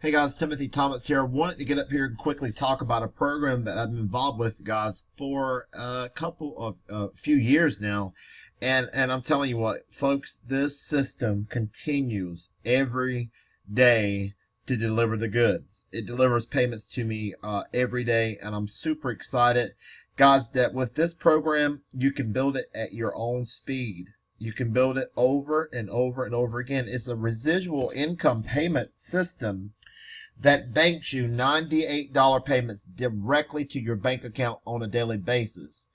Hey guys, Timothy Thomas here. Wanted to get up here and quickly talk about a program that I've been involved with, guys, for a few years now. And I'm telling you what, folks, this system continues every day to deliver the goods. It delivers payments to me every day, and I'm super excited, guys, that with this program, you can build it at your own speed. You can build it over and over and over again. It's a residual income payment system that banks you $98 payments directly to your bank account on a daily basis.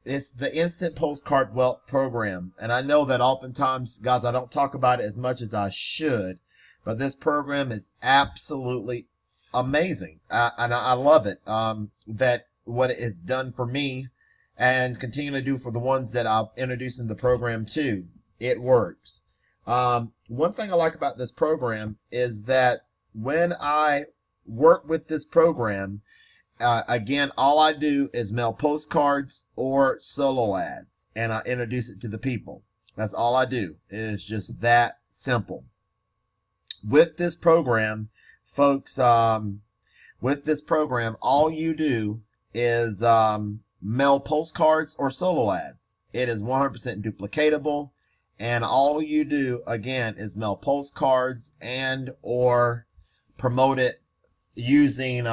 It's the Instant Postcard Wealth Program. And I know that oftentimes, guys, I don't talk about it as much as I should, but this program is absolutely amazing. And I love it, that what it has done for me and continue to do for the ones that I've introduced in the program too. It works. One thing I like about this program is that when I work with this program, again, all I do is mail postcards or solo ads, and I introduce it to the people. That's all I do. It is just that simple. With this program, folks, with this program, all you do is mail postcards or solo ads. It is 100% duplicatable, and all you do, again, is mail postcards and or promote it using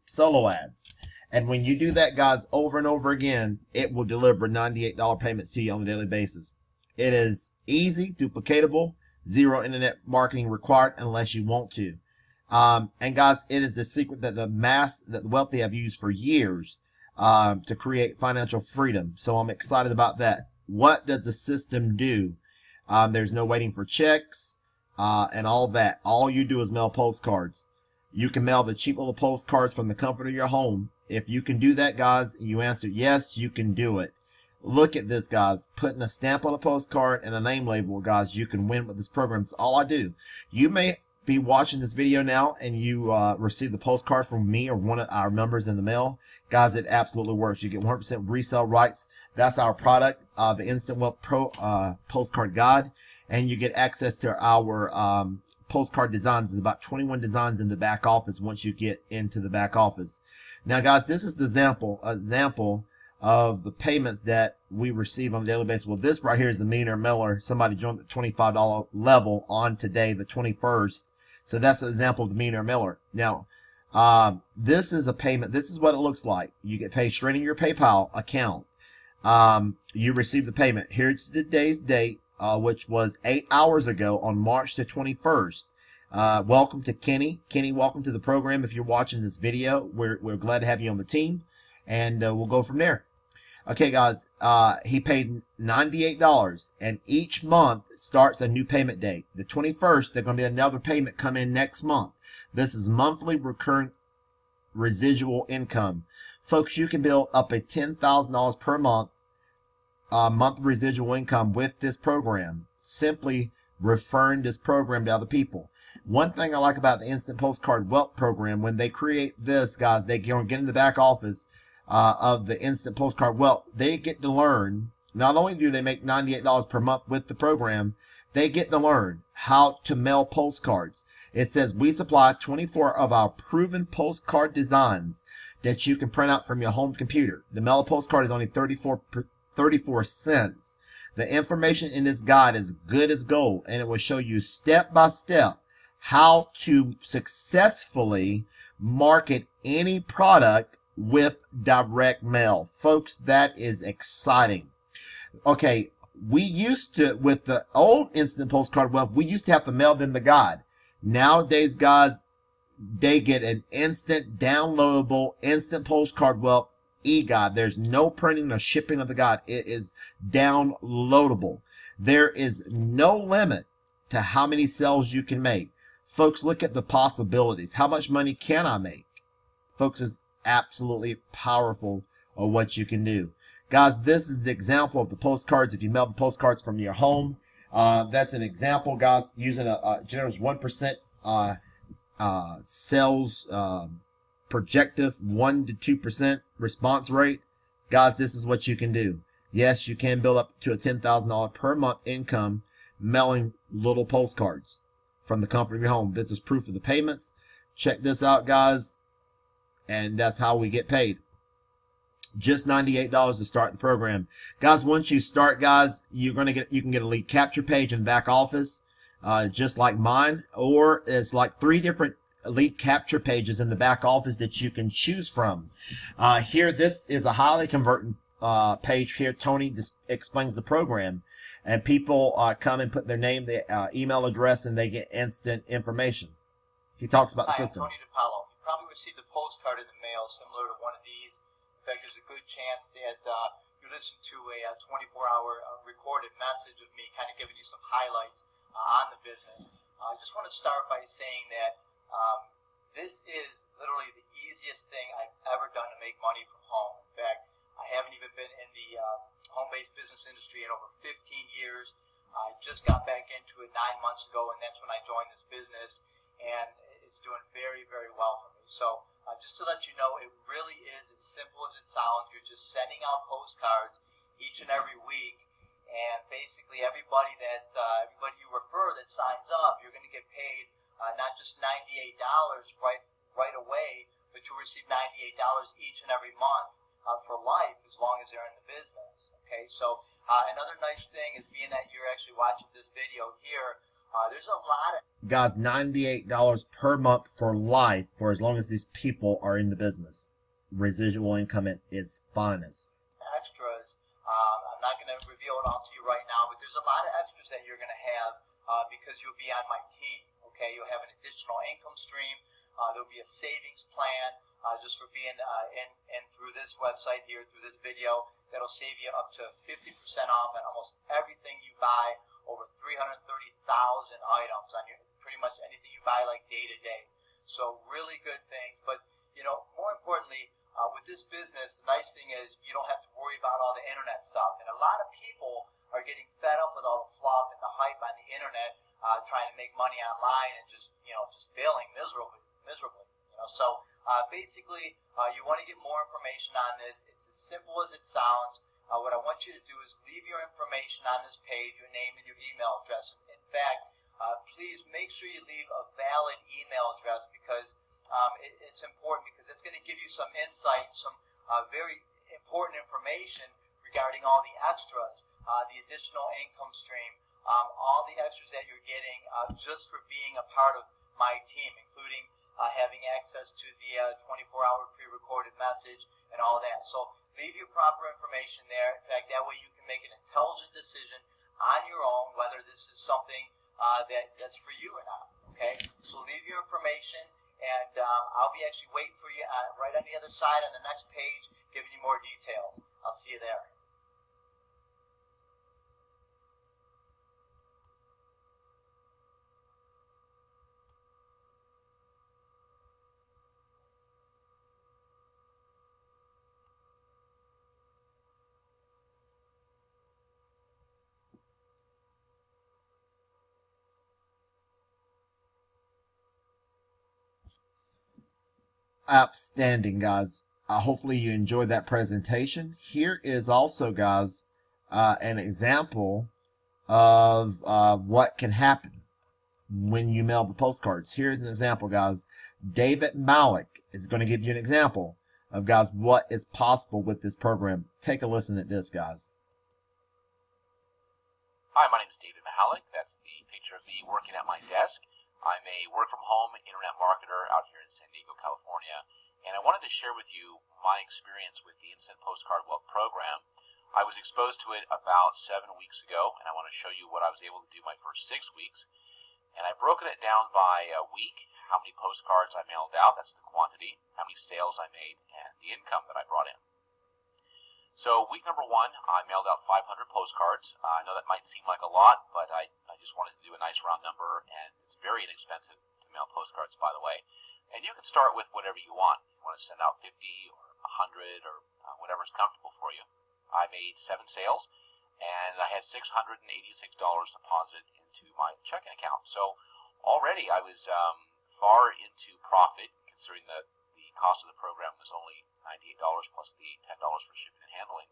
solo ads. And when you do that, guys, over and over again, it will deliver $98 payments to you on a daily basis. It is easy, duplicatable, zero internet marketing required unless you want to. And guys, it is the secret that the wealthy have used for years to create financial freedom. So I'm excited about that. What does the system do? There's no waiting for checks and all that. All you do is mail postcards. You can mail the cheap little postcards from the comfort of your home. If you can do that, guys, you answer yes, you can do it. Look at this, guys. Putting a stamp on a postcard and a name label, guys, you can win with this program. It's all I do. You may be watching this video now and you receive the postcard from me or one of our members in the mail. Guys, it absolutely works. You get 100% resale rights. That's our product, the Instant Wealth Pro Postcard Guide. And you get access to our Postcard Designs. There's about 21 designs in the back office once you get into the back office. Now, guys, this is the example of the payments that we receive on a daily basis. Well, this right here is the millionaire mailer. Somebody joined the $25 level on today, the 21st. So that's an example of the millionaire mailer. Now, this is a payment. This is what it looks like. You get paid straight in your PayPal account. You receive the payment. Here's today's date, which was 8 hours ago on March the 21st. Welcome to Kenny. Kenny, welcome to the program. If you're watching this video, we're glad to have you on the team, and we'll go from there. Okay, guys, he paid $98, and each month starts a new payment date. The 21st, there's going to be another payment come in next month. This is monthly recurrent residual income. Folks, you can build up to $10,000 per month, monthly residual income with this program, simply referring this program to other people. One thing I like about the Instant Postcard Wealth Program, when they create this, guys, they get in the back office of the Instant Postcard Wealth, they get to learn, not only do they make $98 per month with the program, they get to learn how to mail postcards. It says we supply 24 of our proven postcard designs that you can print out from your home computer. The mail a postcard is only 34 cents. The information in this guide is good as gold, and it will show you step by step how to successfully market any product with direct mail. Folks, that is exciting. Okay, we used to, with the old Instant Postcard Wealth, we used to have to mail them the guide. Nowadays, guys, they get an instant downloadable Instant Postcard Wealth e-guide. There's no printing or shipping of the guide. It is downloadable. There is no limit to how many sales you can make. Folks, look at the possibilities. How much money can I make? Folks, is absolutely powerful of what you can do. Guys, this is the example of the postcards. If you mail the postcards from your home, that's an example, guys, using a generous 1% sales projective 1 to 2% response rate. Guys, this is what you can do. Yes, you can build up to a $10,000 per month income mailing little postcards. from the comfort of your home. This is proof of the payments. Check this out, guys. And that's how we get paid. Just $98 to start the program. Guys, once you start, guys, you can get a lead capture page in the back office, just like mine, or it's like 3 different lead capture pages in the back office that you can choose from. Here, this is a highly converting page here. Tony just explains the program, and people come and put their name, their email address, and they get instant information. He talks about the system. Tony DePaulo. You probably received a postcard in the mail similar to one of these. In fact, there's a good chance that you listen to a 24-hour recorded message of me kind of giving you some highlights on the business. I just want to start by saying that this is literally the easiest thing I've ever done to make money from home. In fact, I haven't even been in the home-based business industry in over 15 years. I just got back into it 9 months ago, and that's when I joined this business, and it's doing very, very well for me. So just to let you know, it really is as simple as it sounds. You're just sending out postcards each and every week, and basically everybody you refer that signs up, you're going to get paid not just $98 right away, but you'll receive $98 each and every month for life as long as they're in the business. Okay, so another nice thing is, being that you're actually watching this video here, there's a lot of guys, $98 per month for life for as long as these people are in the business. Residual income at its finest. Extras. I'm not going to reveal it all to you right now, but there's a lot of extras that you're going to have because you'll be on my team. Okay, you'll have an additional income stream. There'll be a savings plan just for being in through this website here, through this video. That'll save you up to 50% off on almost everything you buy. Over 330,000 items on your, pretty much anything you buy, like day to day. So really good things. But more importantly, with this business, the nice thing is you don't have to worry about all the internet stuff. And a lot of people are getting fed up with all the fluff and the hype on the internet, trying to make money online and just failing miserably. So basically, you want to get more information on this. It's as simple as it sounds. What I want you to do is leave your information on this page, your name and your email address. In fact, please make sure you leave a valid email address, because it's important, because it's going to give you some insight, some very important information regarding all the extras, the additional income stream, all the extras that you're getting just for being a part of my team, including having access to the 24-hour pre-recorded message and all that. So leave your proper information there. In fact, that way you can make an intelligent decision on your own whether this is something that's for you or not. Okay? So leave your information, and I'll be actually waiting for you right on the other side on the next page, giving you more details. I'll see you there. Outstanding, guys. Hopefully you enjoyed that presentation. Here is also, guys, an example of what can happen when you mail the postcards. Here's an example, guys. David Malik is going to give you an example of, guys, what is possible with this program. Take a listen at this, guys. Hi, my name is David Malik. That's the picture of me working at my desk. I'm a work-from-home internet marketer out here in San Diego, California, and I wanted to share with you my experience with the Instant Postcard Wealth program. I was exposed to it about 7 weeks ago, and I want to show you what I was able to do my first 6 weeks. And I've broken it down by a week, how many postcards I mailed out, that's the quantity, how many sales I made, and the income that I brought in. So week number 1, I mailed out 500 postcards. I know that might seem like a lot, but I just wanted to do a nice round number, and it's very inexpensive to mail postcards, by the way. And you can start with whatever you want. If you want to send out 50 or 100 or whatever's comfortable for you. I made 7 sales, and I had $686 deposited into my checking account. So already I was far into profit, considering the cost of the program was only $98 plus the $10 for shipping and handling.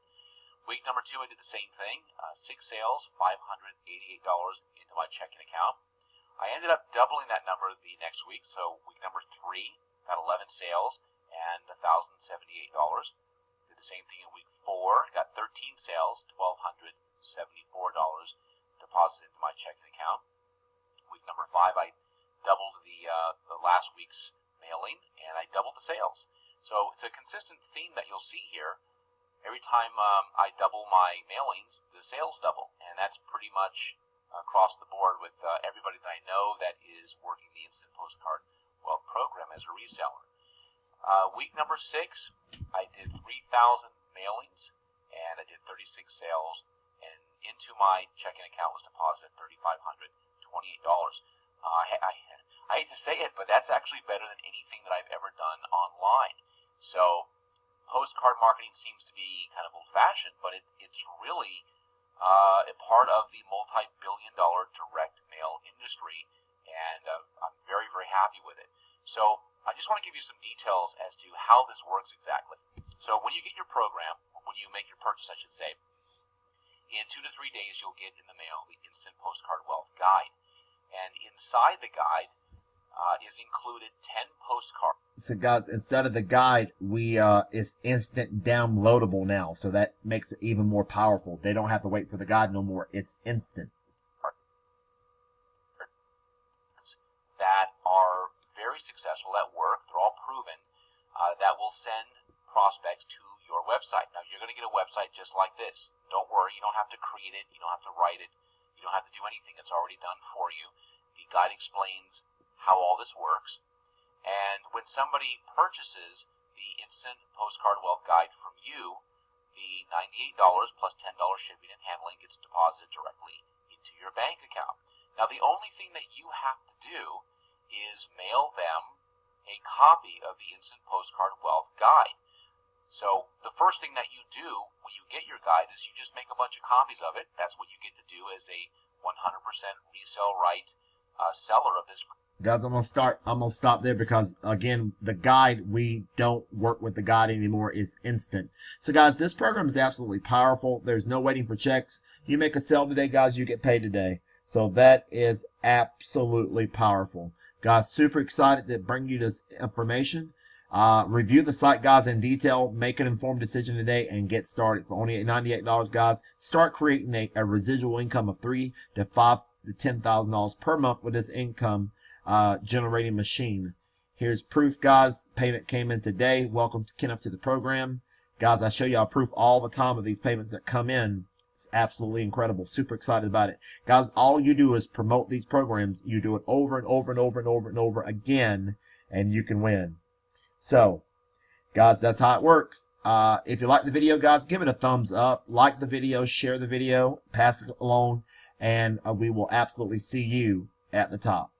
Week number 2, I did the same thing. 6 sales, $588 into my checking account. I ended up doubling that number the next week. So week number 3 got 11 sales and $1,078. Did the same thing in week 4, got 13 sales, $1,274 deposited into my checking account. Week number 5, I doubled the last week's mailing, and I doubled the sales. So it's a consistent theme that you'll see here. Every time I double my mailings, the sales double, and that's pretty much across the board with everybody that I know that is working the Instant Postcard Wealth program as a reseller. Week number 6, I did 3,000 mailings, and I did 36 sales, and into my checking account was deposited $3,528. I hate to say it, but that's actually better than anything that I've ever done online. So postcard marketing seems to be kind of old-fashioned, but it's really a part of the multi-billion-dollar direct mail industry, and I'm very, very happy with it. So I just want to give you some details as to how this works exactly. So when you get your program, when you make your purchase, I should say, in 2 to 3 days you'll get in the mail the Instant Postcard Wealth Guide. And inside the guide is included 10 postcards. So guys, instead of the guide, it's instant downloadable now, so that makes it even more powerful. They don't have to wait for the guide no more. It's instant. That are very successful at work. They're all proven. That will send prospects to your website. Now, you're going to get a website just like this. Don't worry. You don't have to create it. You don't have to write it. You don't have to do anything. It's already done for you. The guide explains how all this works. And when somebody purchases the Instant Postcard Wealth Guide from you, the $98 plus $10 shipping and handling gets deposited directly into your bank account. Now, the only thing that you have to do is mail them a copy of the Instant Postcard Wealth Guide. So the first thing that you do when you get your guide is you just make a bunch of copies of it. That's what you get to do as a 100% resale right seller of this. Guys, I'm gonna stop there because again, the guide, we don't work with the guide anymore. It's instant. So guys, this program is absolutely powerful. There's no waiting for checks. You make a sale today, guys, you get paid today. So that is absolutely powerful. Guys, super excited to bring you this information. Review the site, guys, in detail. Make an informed decision today and get started. For only $98, guys, start creating a residual income of $3,000 to $5,000 to $10,000 per month with this income generating machine. Here's proof, guys. Payment came in today. Welcome to Kenneth to the program. Guys, I show y'all proof all the time of these payments that come in. It's absolutely incredible. Super excited about it. Guys, all you do is promote these programs. You do it over and over and over and over and over again, and you can win. So, guys, that's how it works. If you like the video, guys, give it a thumbs up. Like the video, share the video, pass it along, and we will absolutely see you at the top.